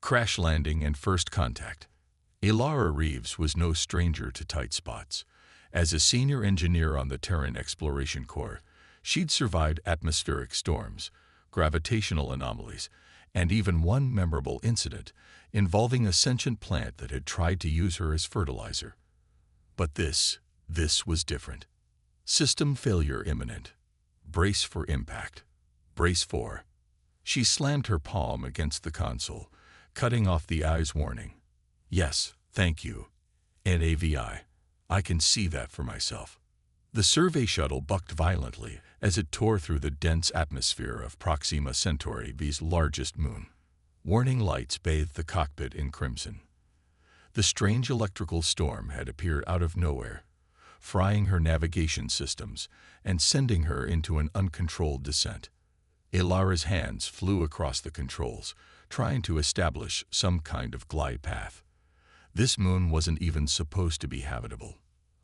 Crash landing and first contact. Ilara Reeves was no stranger to tight spots. As a senior engineer on the Terran Exploration Corps, she'd survived atmospheric storms, gravitational anomalies, and even one memorable incident involving a sentient plant that had tried to use her as fertilizer. But this was different. System failure imminent. Brace for impact. Brace for. She slammed her palm against the console, cutting off the eyes warning. Yes, thank you. NAVI. I can see that for myself. The survey shuttle bucked violently as it tore through the dense atmosphere of Proxima Centauri B's largest moon. Warning lights bathed the cockpit in crimson. The strange electrical storm had appeared out of nowhere, frying her navigation systems and sending her into an uncontrolled descent. Ilara's hands flew across the controls, trying to establish some kind of glide path. This moon wasn't even supposed to be habitable.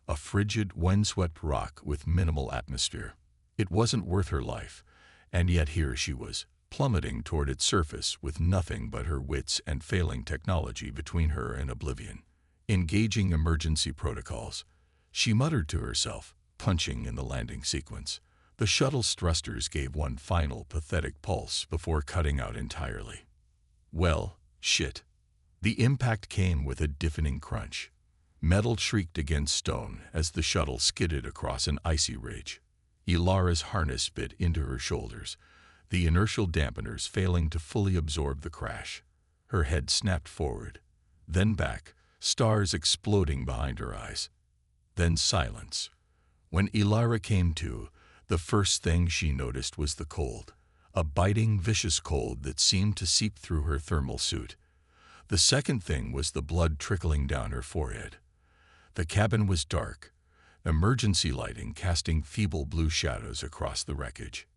A frigid, windswept rock with minimal atmosphere. It wasn't worth her life, and yet here she was, plummeting toward its surface with nothing but her wits and failing technology between her and oblivion. Engaging emergency protocols, she muttered to herself, punching in the landing sequence. The shuttle's thrusters gave one final pathetic pulse before cutting out entirely. Well, shit. The impact came with a deafening crunch. Metal shrieked against stone as the shuttle skidded across an icy ridge. Ilara's harness bit into her shoulders, the inertial dampeners failing to fully absorb the crash. Her head snapped forward, then back, stars exploding behind her eyes. Then silence. When Ilara came to, the first thing she noticed was the cold, a biting, vicious cold that seemed to seep through her thermal suit. The second thing was the blood trickling down her forehead. The cabin was dark, emergency lighting casting feeble blue shadows across the wreckage.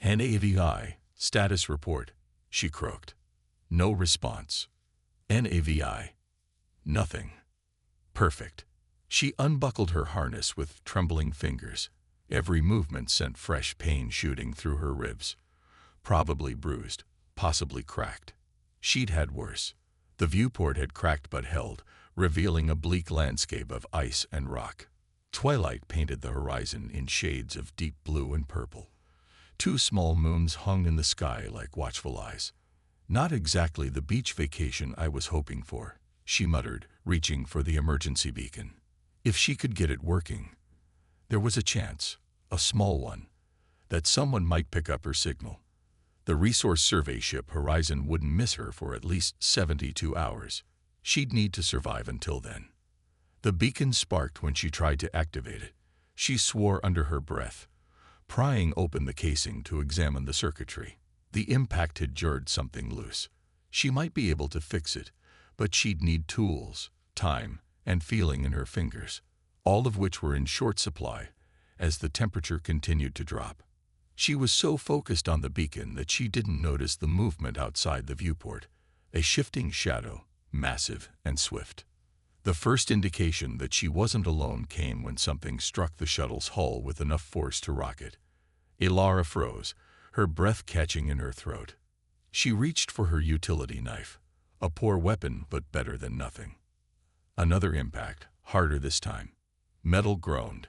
NAVI, status report, she croaked. No response. NAVI. Nothing. Perfect. She unbuckled her harness with trembling fingers. Every movement sent fresh pain shooting through her ribs. Probably bruised, possibly cracked. She'd had worse. The viewport had cracked but held, revealing a bleak landscape of ice and rock. Twilight painted the horizon in shades of deep blue and purple. Two small moons hung in the sky like watchful eyes. Not exactly the beach vacation I was hoping for, she muttered, reaching for the emergency beacon. If she could get it working, there was a chance, a small one, that someone might pick up her signal. The resource survey ship Horizon wouldn't miss her for at least 72 hours. She'd need to survive until then. The beacon sparked when she tried to activate it. She swore under her breath, prying open the casing to examine the circuitry. The impact had jarred something loose. She might be able to fix it, but she'd need tools, time, and feeling in her fingers, all of which were in short supply as the temperature continued to drop. She was so focused on the beacon that she didn't notice the movement outside the viewport, a shifting shadow, massive and swift. The first indication that she wasn't alone came when something struck the shuttle's hull with enough force to rock it. Ilara froze, her breath catching in her throat. She reached for her utility knife, a poor weapon but better than nothing. Another impact, harder this time. Metal groaned.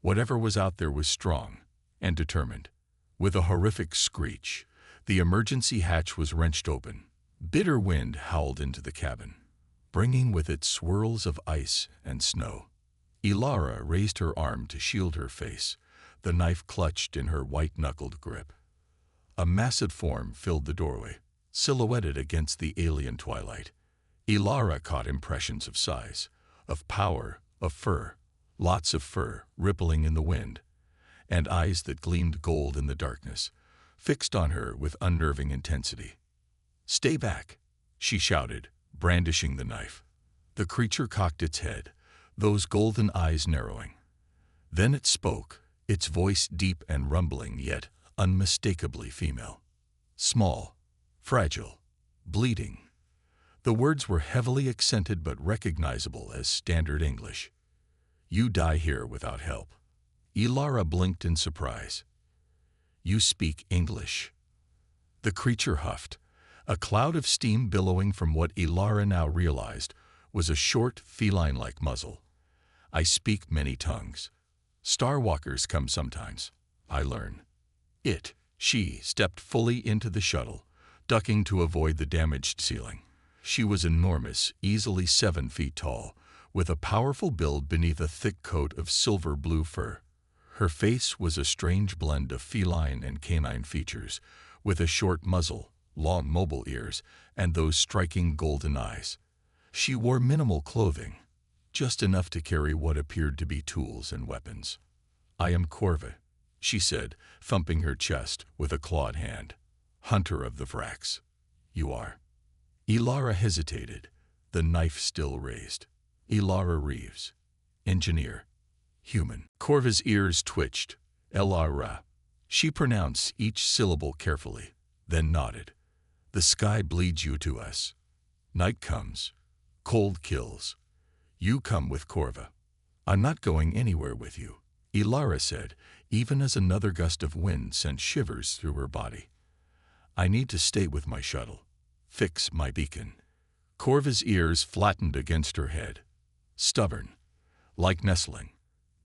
Whatever was out there was strong and determined. With a horrific screech, the emergency hatch was wrenched open. Bitter wind howled into the cabin, bringing with it swirls of ice and snow. Ilara raised her arm to shield her face, the knife clutched in her white-knuckled grip. A massive form filled the doorway, silhouetted against the alien twilight. Ilara caught impressions of size, of power, of fur, lots of fur rippling in the wind, and eyes that gleamed gold in the darkness, fixed on her with unnerving intensity. "Stay back," she shouted, brandishing the knife. The creature cocked its head, those golden eyes narrowing. Then it spoke, its voice deep and rumbling yet unmistakably female. Small, fragile, bleeding. The words were heavily accented but recognizable as standard English. "You die here without help." Ilara blinked in surprise. "You speak English." The creature huffed, A cloud of steam billowing from what Ilara now realized was a short, feline-like muzzle. I speak many tongues. Starwalkers come sometimes. I learn. She stepped fully into the shuttle, ducking to avoid the damaged ceiling. She was enormous, easily 7 feet tall, with a powerful build beneath a thick coat of silver-blue fur. Her face was a strange blend of feline and canine features, with a short muzzle, long mobile ears, and those striking golden eyes. She wore minimal clothing, just enough to carry what appeared to be tools and weapons. "I am Corva," she said, thumping her chest with a clawed hand. "Hunter of the Vrax." "You are?" Ilara hesitated, the knife still raised. "Ilara Reeves. Engineer. Human." Corva's ears twitched. "Elara." She pronounced each syllable carefully, then nodded. "The sky bleeds you to us. Night comes. Cold kills. You come with Corva." "I'm not going anywhere with you," Ilara said, even as another gust of wind sent shivers through her body. "I need to stay with my shuttle. Fix my beacon." Corva's ears flattened against her head. "Stubborn. Like nestling.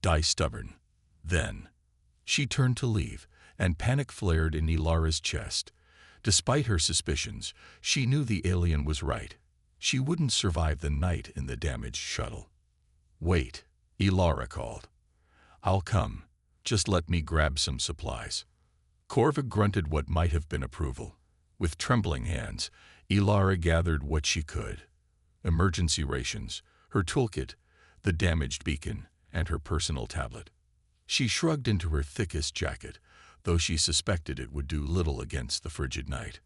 Die stubborn." Then she turned to leave, and panic flared in Ilara's chest. Despite her suspicions, she knew the alien was right. She wouldn't survive the night in the damaged shuttle. "Wait," Ilara called. "I'll come. Just let me grab some supplies." Corva grunted what might have been approval. With trembling hands, Ilara gathered what she could. Emergency rations, her toolkit, the damaged beacon, and her personal tablet. She shrugged into her thickest jacket, though she suspected it would do little against the frigid night.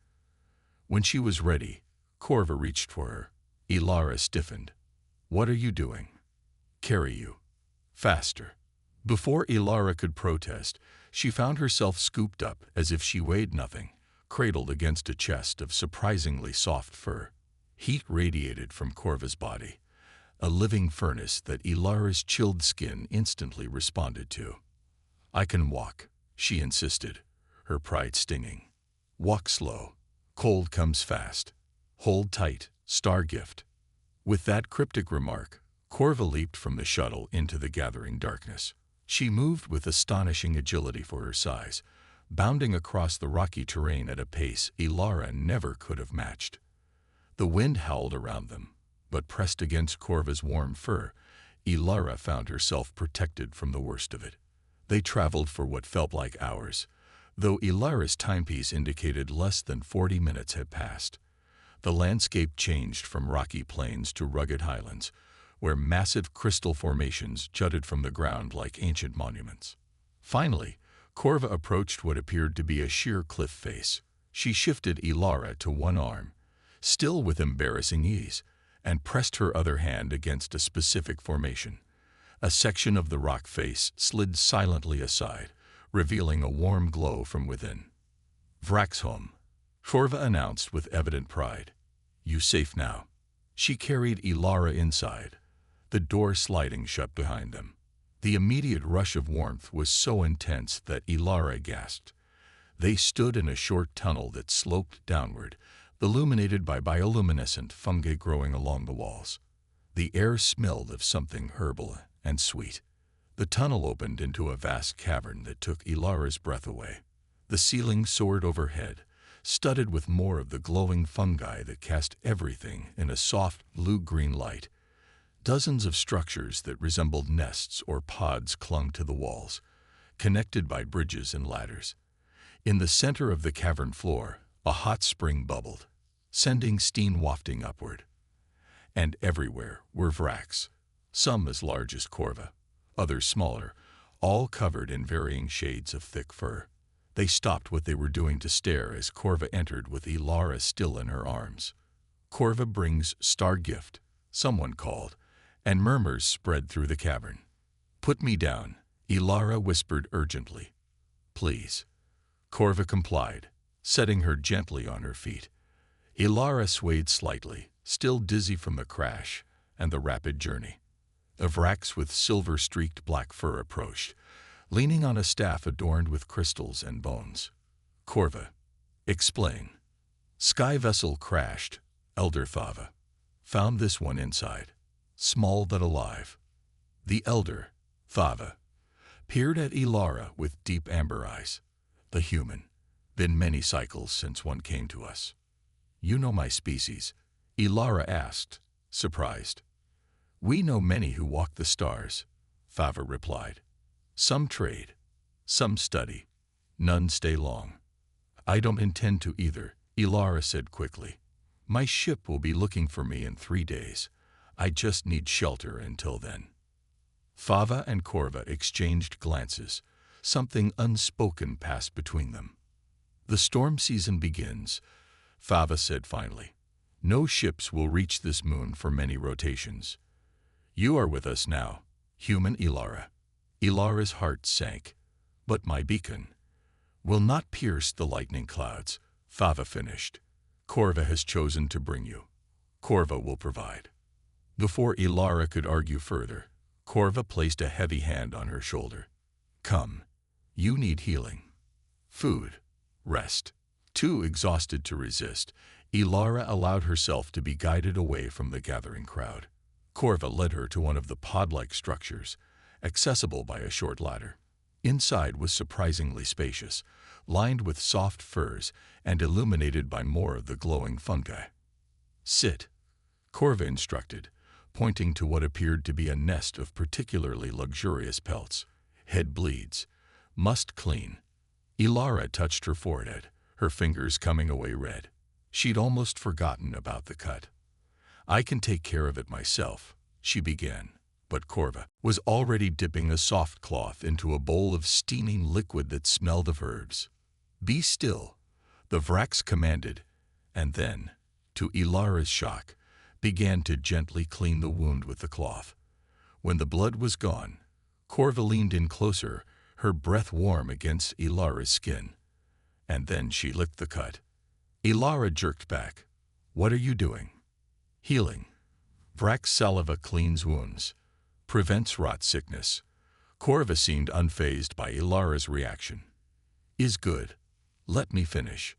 When she was ready, Corva reached for her. Ilara stiffened. "What are you doing?" "Carry you. Faster." Before Ilara could protest, she found herself scooped up as if she weighed nothing, cradled against a chest of surprisingly soft fur. Heat radiated from Corva's body, a living furnace that Ilara's chilled skin instantly responded to. "I can walk," she insisted, her pride stinging. "Walk slow. Cold comes fast. Hold tight, star gift." With that cryptic remark, Corva leaped from the shuttle into the gathering darkness. She moved with astonishing agility for her size, bounding across the rocky terrain at a pace Ilara never could have matched. The wind howled around them, but pressed against Corva's warm fur, Ilara found herself protected from the worst of it. They traveled for what felt like hours, though Ilara's timepiece indicated less than 40 minutes had passed. The landscape changed from rocky plains to rugged highlands, where massive crystal formations jutted from the ground like ancient monuments. Finally, Corva approached what appeared to be a sheer cliff face. She shifted Ilara to one arm, still with embarrassing ease, and pressed her other hand against a specific formation. A section of the rock face slid silently aside, revealing a warm glow from within. "Vraxholm," Corva announced with evident pride. "You safe now." She carried Ilara inside, the door sliding shut behind them. The immediate rush of warmth was so intense that Ilara gasped. They stood in a short tunnel that sloped downward, illuminated by bioluminescent fungi growing along the walls. The air smelled of something herbal and sweet. The tunnel opened into a vast cavern that took Ilara's breath away. The ceiling soared overhead, studded with more of the glowing fungi that cast everything in a soft blue-green light. Dozens of structures that resembled nests or pods clung to the walls, connected by bridges and ladders. In the center of the cavern floor, a hot spring bubbled, sending steam wafting upward. And everywhere were Vrax, some as large as Corva, others smaller, all covered in varying shades of thick fur. They stopped what they were doing to stare as Corva entered with Ilara still in her arms. "Corva brings star gift," someone called, and murmurs spread through the cavern. "Put me down," Ilara whispered urgently. "Please." Corva complied, setting her gently on her feet. Ilara swayed slightly, still dizzy from the crash and the rapid journey. A Vrax with silver-streaked black fur approached, leaning on a staff adorned with crystals and bones. "Corva, explain." Sky vessel crashed, Elder Thava. Found this one inside, small but alive. The Elder, Thava, peered at Ilara with deep amber eyes. The human. Been many cycles since one came to us. You know my species? Ilara asked, surprised. We know many who walk the stars, Thava replied. Some trade, some study, none stay long. I don't intend to either, Ilara said quickly. My ship will be looking for me in 3 days. I just need shelter until then. Thava and Corva exchanged glances. Something unspoken passed between them. The storm season begins, Thava said finally. No ships will reach this moon for many rotations. You are with us now, human Ilara. Ilara's heart sank. But my beacon will not pierce the lightning clouds, Thava finished. Corva has chosen to bring you. Corva will provide. Before Ilara could argue further, Corva placed a heavy hand on her shoulder. Come. You need healing. Food. Rest. Too exhausted to resist, Ilara allowed herself to be guided away from the gathering crowd. Corva led her to one of the pod-like structures, accessible by a short ladder. Inside was surprisingly spacious, lined with soft furs and illuminated by more of the glowing fungi. Sit, Corva instructed, pointing to what appeared to be a nest of particularly luxurious pelts. Head bleeds. Must clean. Ilara touched her forehead, her fingers coming away red. She'd almost forgotten about the cut. I can take care of it myself, she began, but Corva was already dipping a soft cloth into a bowl of steaming liquid that smelled of herbs. Be still, the Vrax commanded, and then, to Ilara's shock, began to gently clean the wound with the cloth. When the blood was gone, Corva leaned in closer, her breath warm against Ilara's skin. And then she licked the cut. Ilara jerked back. What are you doing? Healing. Vrax saliva cleans wounds. Prevents rot sickness. Corva seemed unfazed by Ilara's reaction. Is good. Let me finish.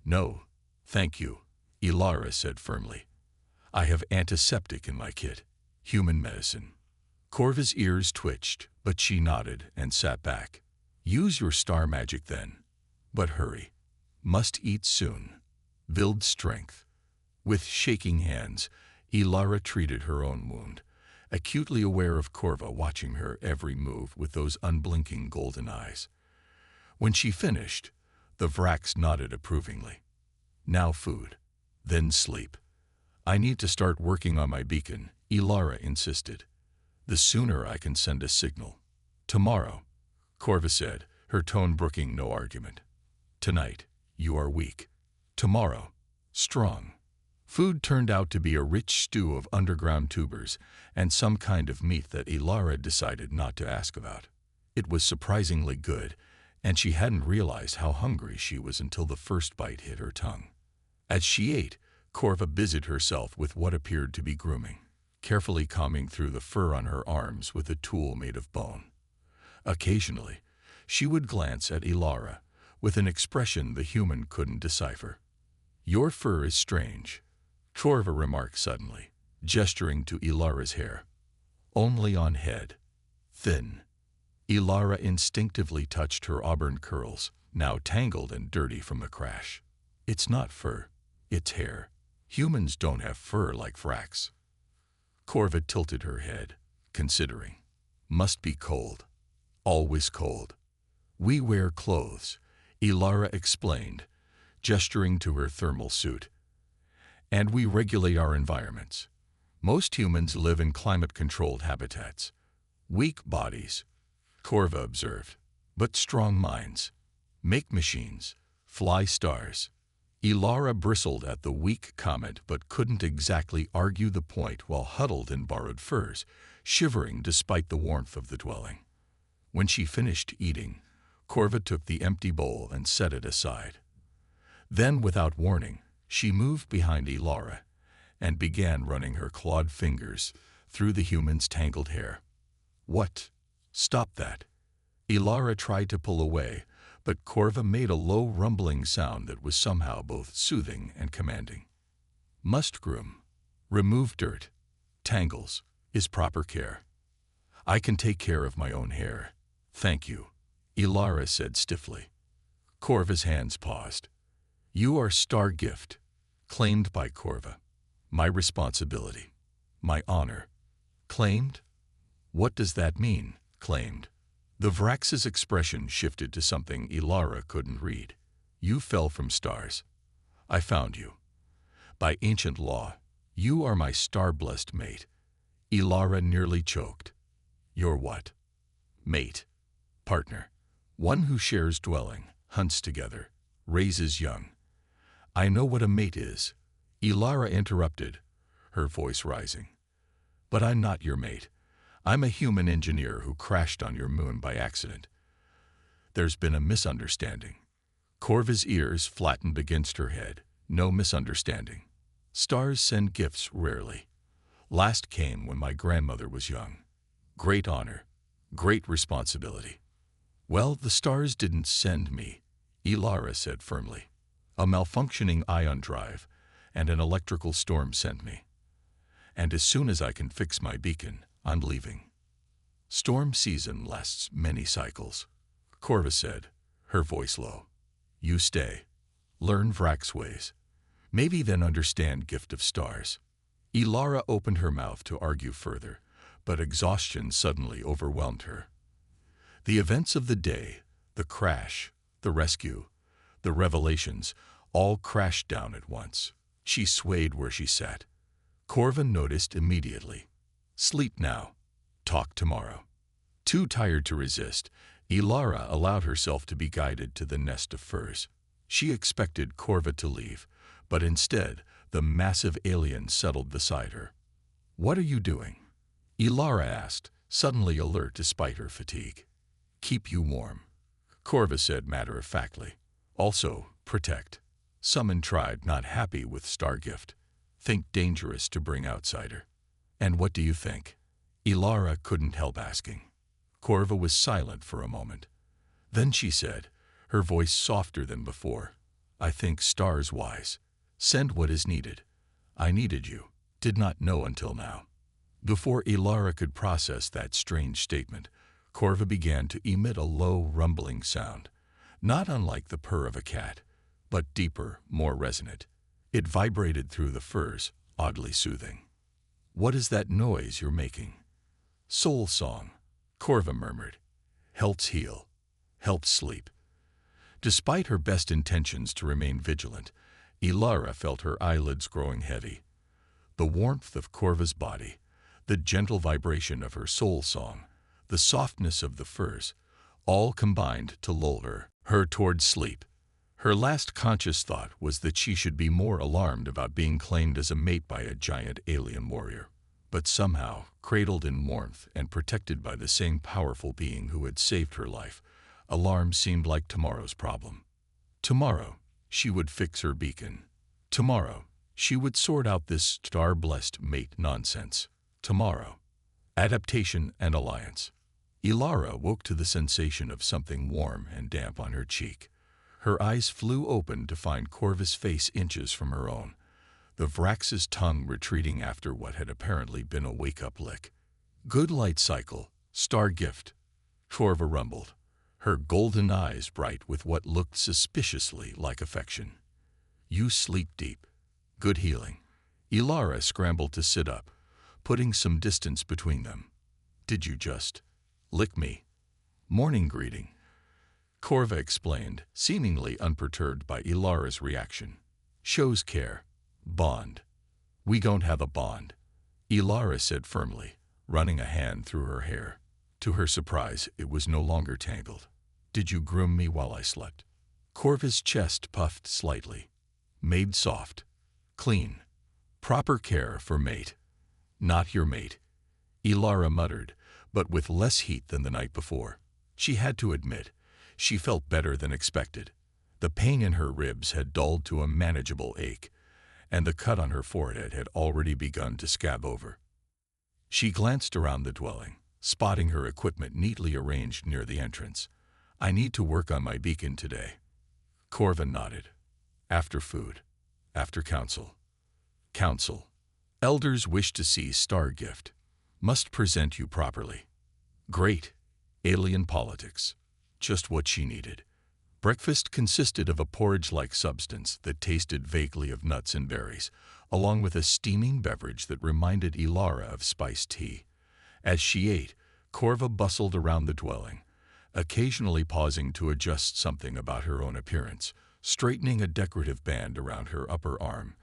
No, thank you, Ilara said firmly. I have antiseptic in my kit. Human medicine. Corva's ears twitched, but she nodded and sat back. Use your star magic then. But hurry. Must eat soon. Build strength. With shaking hands, Ilara treated her own wound, acutely aware of Corva watching her every move with those unblinking golden eyes. When she finished, the Vrax nodded approvingly. Now food. Then sleep. I need to start working on my beacon, Ilara insisted. The sooner I can send a signal. Tomorrow, Corva said, her tone brooking no argument. Tonight, you are weak. Tomorrow, strong. Food turned out to be a rich stew of underground tubers and some kind of meat that Ilara decided not to ask about. It was surprisingly good, and she hadn't realized how hungry she was until the first bite hit her tongue. As she ate, Corva busied herself with what appeared to be grooming, carefully combing through the fur on her arms with a tool made of bone. Occasionally, she would glance at Ilara with an expression the human couldn't decipher. Your fur is strange, Corva remarked suddenly, gesturing to Ilara's hair. Only on head. Thin. Ilara instinctively touched her auburn curls, now tangled and dirty from the crash. It's not fur, it's hair. Humans don't have fur like Vrax. Corva tilted her head, considering. Must be cold. Always cold. We wear clothes, Ilara explained, gesturing to her thermal suit. And we regulate our environments. Most humans live in climate-controlled habitats. Weak bodies, Corva observed, but strong minds. Make machines, fly stars. Ilara bristled at the weak comment but couldn't exactly argue the point while huddled in borrowed furs, shivering despite the warmth of the dwelling. When she finished eating, Corva took the empty bowl and set it aside. Then, without warning, she moved behind Ilara and began running her clawed fingers through the human's tangled hair. What? Stop that. Ilara tried to pull away, but Corva made a low rumbling sound that was somehow both soothing and commanding. Must groom. Remove dirt. Tangles. Is proper care. I can take care of my own hair. Thank you, Ilara said stiffly. Corva's hands paused. You are star gift, claimed by Corva. My responsibility. My honor. Claimed? What does that mean, claimed? The Vrax's expression shifted to something Ilara couldn't read. You fell from stars. I found you. By ancient law, you are my star-blessed mate. Ilara nearly choked. Your what? Mate. Partner. One who shares dwelling, hunts together, raises young. I know what a mate is, Ilara interrupted, her voice rising. But I'm not your mate. I'm a human engineer who crashed on your moon by accident. There's been a misunderstanding. Corva's ears flattened against her head. No misunderstanding. Stars send gifts rarely. Last came when my grandmother was young. Great honor. Great responsibility. Well, the stars didn't send me, Ilara said firmly. A malfunctioning ion drive and an electrical storm sent me. And as soon as I can fix my beacon, I'm leaving. Storm season lasts many cycles, Corva said, her voice low. You stay. Learn Vrax ways. Maybe then understand gift of stars. Ilara opened her mouth to argue further, but exhaustion suddenly overwhelmed her. The events of the day, the crash, the rescue, the revelations, all crashed down at once. She swayed where she sat. Corva noticed immediately. Sleep now. Talk tomorrow. Too tired to resist, Ilara allowed herself to be guided to the nest of furs. She expected Corva to leave, but instead, the massive alien settled beside her. What are you doing? Ilara asked, suddenly alert despite her fatigue. Keep you warm, Corva said matter-of-factly. Also, protect. Summon tried, not happy with Stargift. Think dangerous to bring outsider. And what do you think? Ilara couldn't help asking. Corva was silent for a moment. Then she said, her voice softer than before, I think stars wise. Send what is needed. I needed you. Did not know until now. Before Ilara could process that strange statement, Corva began to emit a low, rumbling sound, not unlike the purr of a cat, but deeper, more resonant. It vibrated through the furs, oddly soothing. What is that noise you're making? Soul song, Corva murmured. Helps heal. Helps sleep. Despite her best intentions to remain vigilant, Ilara felt her eyelids growing heavy. The warmth of Corva's body, the gentle vibration of her soul song, the softness of the furs, all combined to lull her toward sleep. Her last conscious thought was that she should be more alarmed about being claimed as a mate by a giant alien warrior. But somehow, cradled in warmth and protected by the same powerful being who had saved her life, alarm seemed like tomorrow's problem. Tomorrow, she would fix her beacon. Tomorrow, she would sort out this star-blessed mate nonsense. Tomorrow, adaptation and alliance. Ilara woke to the sensation of something warm and damp on her cheek. Her eyes flew open to find Corva's face inches from her own, the Vrax's tongue retreating after what had apparently been a wake-up lick. Good light cycle, star gift, Corva rumbled, her golden eyes bright with what looked suspiciously like affection. You sleep deep. Good healing. Ilara scrambled to sit up, putting some distance between them. Did you just lick me? Morning greeting, Corva explained, seemingly unperturbed by Ilara's reaction. Shows care. Bond. We don't have a bond, Ilara said firmly, running a hand through her hair. To her surprise, it was no longer tangled. Did you groom me while I slept? Corva's chest puffed slightly. Made soft. Clean. Proper care for mate. Not your mate, Ilara muttered, but with less heat than the night before. She had to admit, she felt better than expected. The pain in her ribs had dulled to a manageable ache, and the cut on her forehead had already begun to scab over. She glanced around the dwelling, spotting her equipment neatly arranged near the entrance. I need to work on my beacon today. Corva nodded. After food. After council. Council. Elders wish to see Star Gift. Must present you properly. Great. Alien politics. Just what she needed. Breakfast consisted of a porridge-like substance that tasted vaguely of nuts and berries, along with a steaming beverage that reminded Ilara of spiced tea. As she ate, Corva bustled around the dwelling, occasionally pausing to adjust something about her own appearance, straightening a decorative band around her upper arm,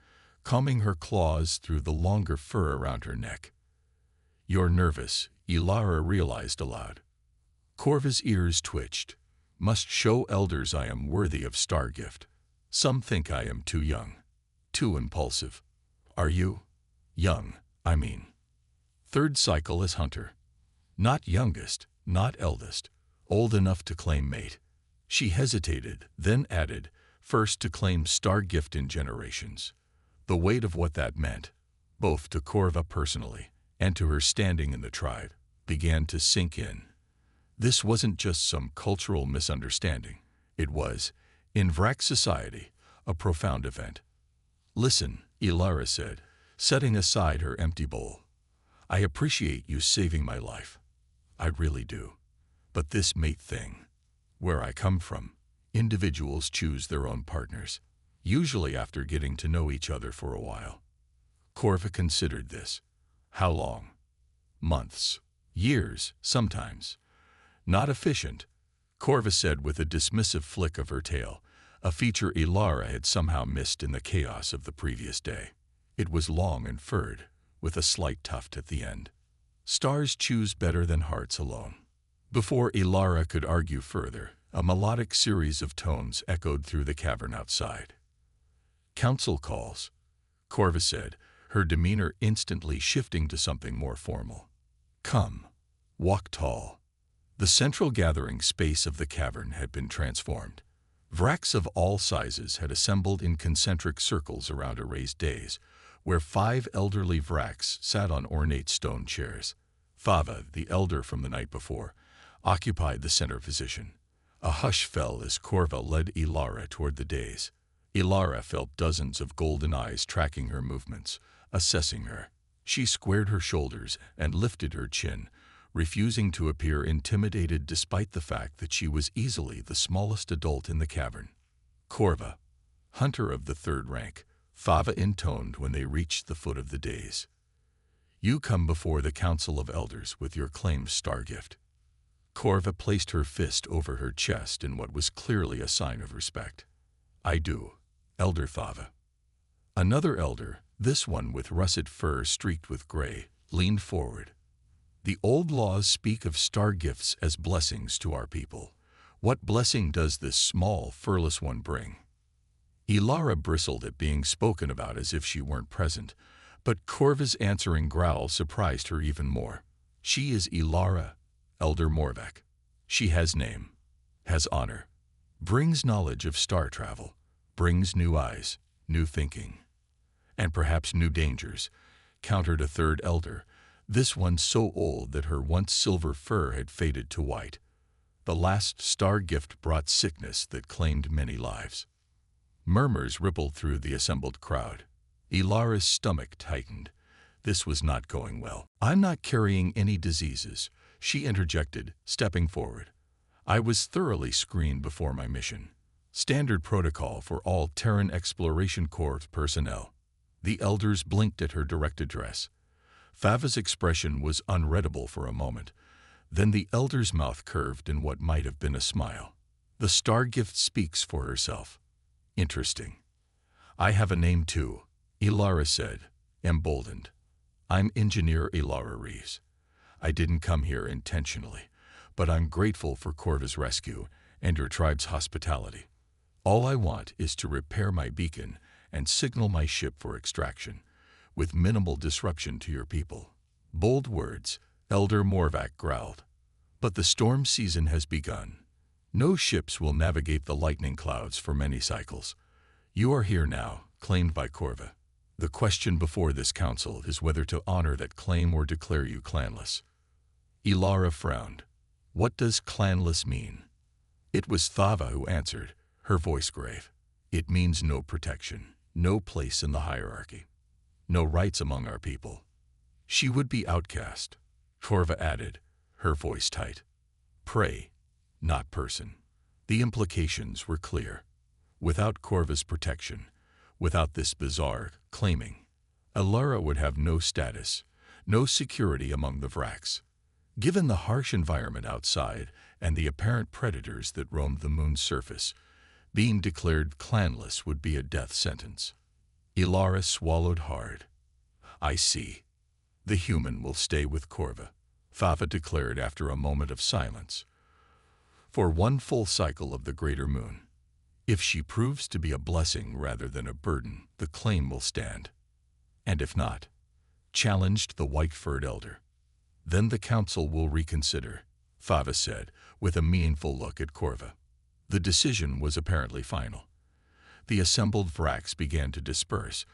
combing her claws through the longer fur around her neck. "You're nervous," Ilara realized aloud. Corva's ears twitched. "Must show elders I am worthy of Star Gift. Some think I am too young, too impulsive. Are you? Young, I mean. Third cycle as hunter. Not youngest, not eldest. Old enough to claim mate." She hesitated, then added, "First to claim Star Gift in generations." The weight of what that meant, both to Corva personally and to her standing in the tribe, began to sink in. This wasn't just some cultural misunderstanding. It was, in Vrak society, a profound event. "Listen," Ilara said, setting aside her empty bowl. "I appreciate you saving my life. I really do. But this mate thing, where I come from, individuals choose their own partners, usually after getting to know each other for a while." Corva considered this. "How long?" "Months. Years, sometimes." "Not efficient," Corva said with a dismissive flick of her tail, a feature Ilara had somehow missed in the chaos of the previous day. It was long and furred, with a slight tuft at the end. "Stars choose better than hearts alone." Before Ilara could argue further, a melodic series of tones echoed through the cavern outside. "Council calls," Corva said, her demeanor instantly shifting to something more formal. "Come. Walk tall." The central gathering space of the cavern had been transformed. Vraks of all sizes had assembled in concentric circles around a raised dais, where 5 elderly Vraks sat on ornate stone chairs. Fava, the elder from the night before, occupied the center position. A hush fell as Corva led Ilara toward the dais. Ilara felt dozens of golden eyes tracking her movements, assessing her. She squared her shoulders and lifted her chin, refusing to appear intimidated despite the fact that she was easily the smallest adult in the cavern. "Corva, hunter of the 3rd rank," Fava intoned when they reached the foot of the dais. "You come before the Council of Elders with your claimed Star Gift." Corva placed her fist over her chest in what was clearly a sign of respect. "I do, Elder Fava." Another elder, this one with russet fur streaked with gray, leaned forward. "The old laws speak of Star Gifts as blessings to our people. What blessing does this small, furless one bring?" Ilara bristled at being spoken about as if she weren't present, but Corva's answering growl surprised her even more. "She is Ilara, Elder Morvac. She has name, has honor, brings knowledge of star travel, brings new eyes, new thinking, and perhaps new dangers," countered a 3rd elder, this one so old that her once silver fur had faded to white. The last Star Gift brought sickness that claimed many lives. Murmurs rippled through the assembled crowd. Ilara's stomach tightened. This was not going well. "I'm not carrying any diseases," she interjected, stepping forward. "I was thoroughly screened before my mission. Standard protocol for all Terran Exploration Corps personnel." The elders blinked at her direct address. Fava's expression was unreadable for a moment. Then the elder's mouth curved in what might have been a smile. "The Star Gift speaks for herself." "Interesting. I have a name too," Ilara said, emboldened. "I'm Engineer Ilara Reeves. I didn't come here intentionally, but I'm grateful for Corva's rescue and your tribe's hospitality. All I want is to repair my beacon and signal my ship for extraction, with minimal disruption to your people." Bold words, Elder Morvac growled. "But the storm season has begun. No ships will navigate the lightning clouds for many cycles. You are here now, claimed by Corva. The question before this council is whether to honor that claim or declare you clanless." Ilara frowned. "What does clanless mean?" It was Thava who answered, her voice grave. It means no protection, no place in the hierarchy, no rights among our people. She would be outcast, Corva added, her voice tight. Prey, not person. The implications were clear. Without Corva's protection, without this bizarre claiming, Ilara would have no status, no security among the Vraks. Given the harsh environment outside and the apparent predators that roamed the moon's surface, being declared clanless would be a death sentence. Ilara swallowed hard. I see. The human will stay with Corva, Thava declared after a moment of silence. For one full cycle of the greater moon. If she proves to be a blessing rather than a burden, the claim will stand. And if not, challenged the white-furred elder. Then the council will reconsider, Thava said, with a meaningful look at Corva. The decision was apparently final. The assembled Vraks began to disperse,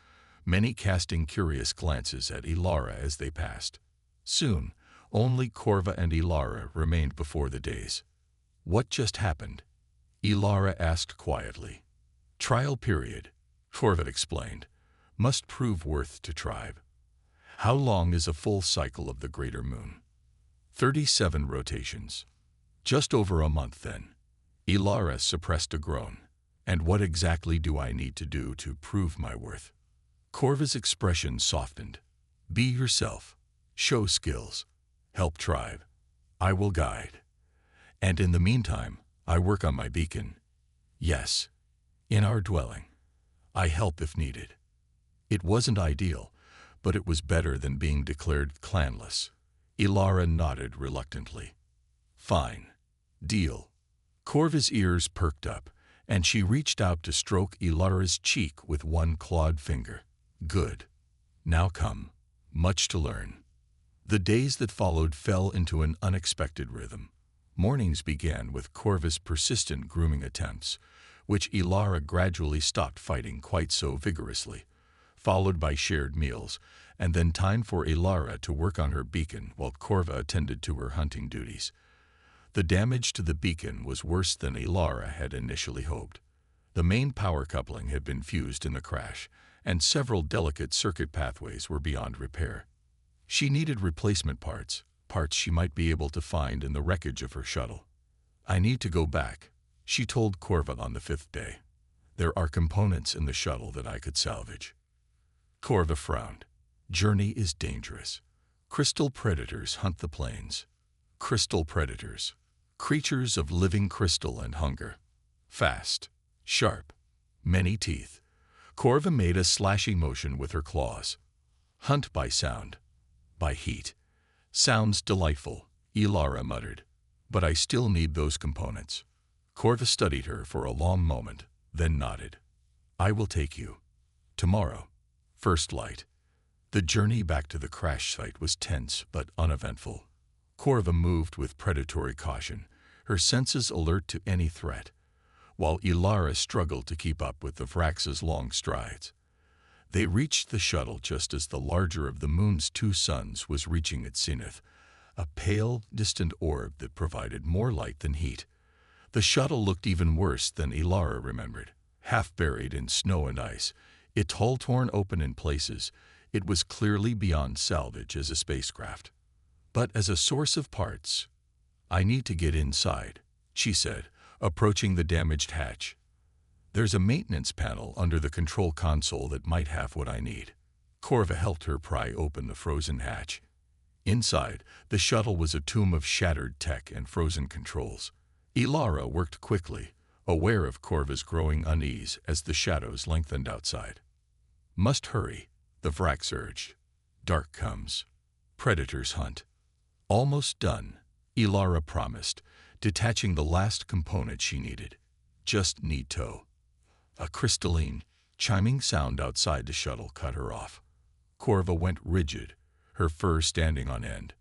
many casting curious glances at Ilara as they passed. Soon, only Corva and Ilara remained before the days. What just happened? Ilara asked quietly. Trial period, Corva explained, must prove worth to tribe. How long is a full cycle of the greater moon? 37 rotations. Just over a month then. Ilara suppressed a groan. And what exactly do I need to do to prove my worth? Corva's expression softened. Be yourself. Show skills. Help tribe. I will guide. And in the meantime, I work on my beacon. Yes, in our dwelling. I help if needed. It wasn't ideal, but it was better than being declared clanless. Ilara nodded reluctantly. Fine. Deal. Corva's ears perked up, and she reached out to stroke Ilara's cheek with one clawed finger. Good. Now come. Much to learn. The days that followed fell into an unexpected rhythm. Mornings began with Corva's persistent grooming attempts, which Ilara gradually stopped fighting quite so vigorously, followed by shared meals, and then time for Ilara to work on her beacon while Corva attended to her hunting duties. The damage to the beacon was worse than Ilara had initially hoped. The main power coupling had been fused in the crash, and several delicate circuit pathways were beyond repair. She needed replacement parts she might be able to find in the wreckage of her shuttle. I need to go back, she told Corva on the 5th day. There are components in the shuttle that I could salvage. Corva frowned. Journey is dangerous. Crystal predators hunt the plains. Crystal predators. Creatures of living crystal and hunger. Fast. Sharp. Many teeth. Corva made a slashing motion with her claws. Hunt by sound. By heat. Sounds delightful, Ilara muttered. But I still need those components. Corva studied her for a long moment, then nodded. I will take you. Tomorrow. First light. The journey back to the crash site was tense but uneventful. Corva moved with predatory caution, her senses alert to any threat, while Ilara struggled to keep up with the Vrax's long strides. They reached the shuttle just as the larger of the moon's two suns was reaching its zenith, a pale, distant orb that provided more light than heat. The shuttle looked even worse than Ilara remembered. Half buried in snow and ice, its hull torn open in places, it was clearly beyond salvage as a spacecraft. But as a source of parts, I need to get inside, she said, approaching the damaged hatch. There's a maintenance panel under the control console that might have what I need. Corva helped her pry open the frozen hatch. Inside, the shuttle was a tomb of shattered tech and frozen controls. Ilara worked quickly, aware of Corva's growing unease as the shadows lengthened outside. Must hurry, the Vrax urged. Dark comes. Predators hunt. Almost done, Ilara promised, detaching the last component she needed. Just need tow. A crystalline, chiming sound outside the shuttle cut her off. Corva went rigid, her fur standing on end.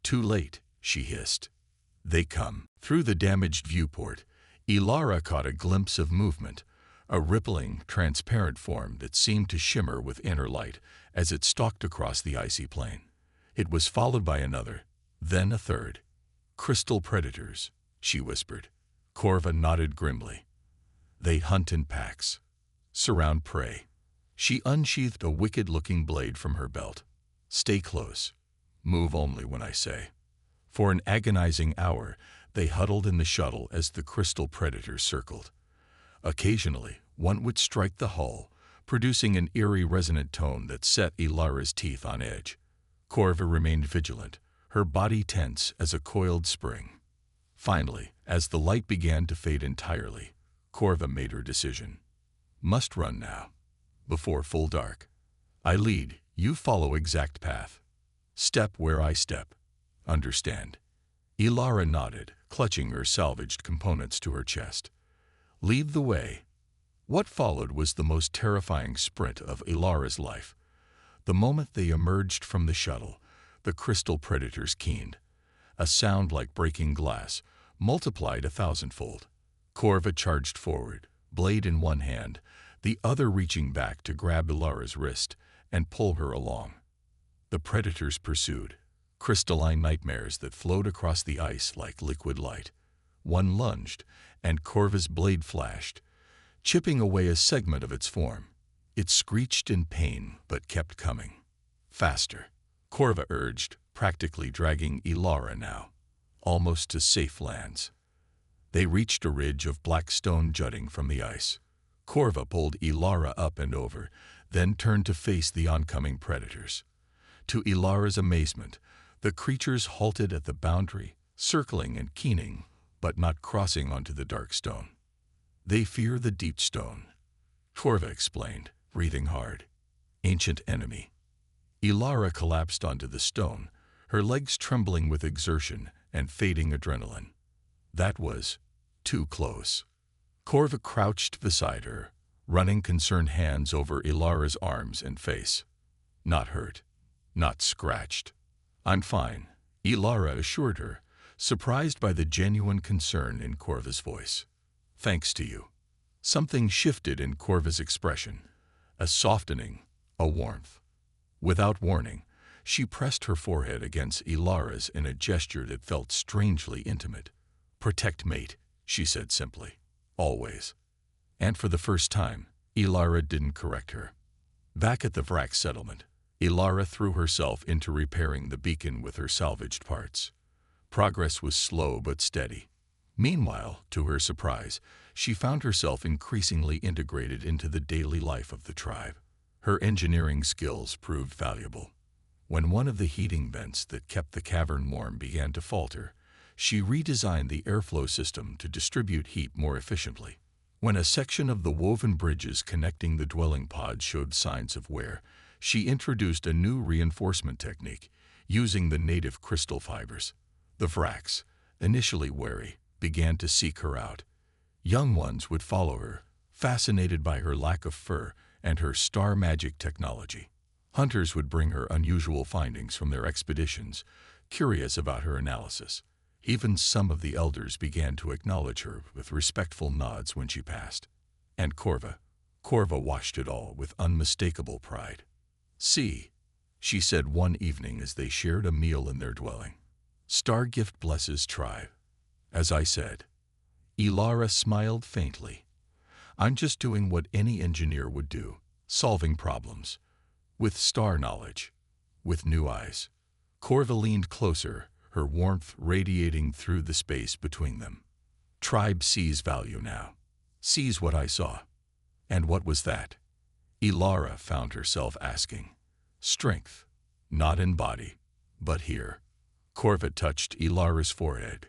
Too late, she hissed. They come. Through the damaged viewport, Ilara caught a glimpse of movement, a rippling, transparent form that seemed to shimmer with inner light as it stalked across the icy plain. It was followed by another, then a third. Crystal predators, she whispered. Corva nodded grimly. They hunt in packs, surround prey. She unsheathed a wicked-looking blade from her belt. Stay close. Move only when I say. For an agonizing hour, they huddled in the shuttle as the crystal predators circled. Occasionally, one would strike the hull, producing an eerie resonant tone that set Ilara's teeth on edge. Corva remained vigilant, her body tense as a coiled spring. Finally, as the light began to fade entirely, Corva made her decision. Must run now. Before full dark. I lead, you follow exact path. Step where I step. Understand? Ilara nodded, clutching her salvaged components to her chest. Lead the way. What followed was the most terrifying sprint of Ilara's life. The moment they emerged from the shuttle, the crystal predators keened. A sound like breaking glass, multiplied 1,000-fold. Corva charged forward, blade in one hand, the other reaching back to grab Ilara's wrist and pull her along. The predators pursued, crystalline nightmares that flowed across the ice like liquid light. One lunged, and Corva's blade flashed, chipping away a segment of its form. It screeched in pain, but kept coming. Faster, Corva urged, practically dragging Ilara now, almost to safe lands. They reached a ridge of black stone jutting from the ice. Corva pulled Ilara up and over, then turned to face the oncoming predators. To Ilara's amazement, the creatures halted at the boundary, circling and keening, but not crossing onto the dark stone. They fear the deep stone, Corva explained, breathing hard. Ancient enemy. Ilara collapsed onto the stone, her legs trembling with exertion and fading adrenaline. That was too close. Corva crouched beside her, running concerned hands over Ilara's arms and face. Not hurt, not scratched. I'm fine, Ilara assured her, surprised by the genuine concern in Corva's voice. Thanks to you. Something shifted in Corva's expression, a softening, a warmth. Without warning, she pressed her forehead against Ilara's in a gesture that felt strangely intimate. Protect mate, she said simply. Always. And for the first time, Ilara didn't correct her. Back at the Vrac settlement, Ilara threw herself into repairing the beacon with her salvaged parts. Progress was slow but steady. Meanwhile, to her surprise, she found herself increasingly integrated into the daily life of the tribe. Her engineering skills proved valuable. When one of the heating vents that kept the cavern warm began to falter, she redesigned the airflow system to distribute heat more efficiently. When a section of the woven bridges connecting the dwelling pods showed signs of wear, she introduced a new reinforcement technique, using the native crystal fibers. The Vracs, initially wary, began to seek her out. Young ones would follow her, fascinated by her lack of fur and her star magic technology. Hunters would bring her unusual findings from their expeditions, curious about her analysis. Even some of the elders began to acknowledge her with respectful nods when she passed. And Corva watched it all with unmistakable pride. See, she said one evening as they shared a meal in their dwelling. Star gift blesses tribe. As I said. Ilara smiled faintly. I'm just doing what any engineer would do, solving problems. With star knowledge. With new eyes. Corva leaned closer, her warmth radiating through the space between them. Tribe sees value now. Sees what I saw. And what was that? Ilara found herself asking. Strength. Not in body, but here. Corva touched Ilara's forehead,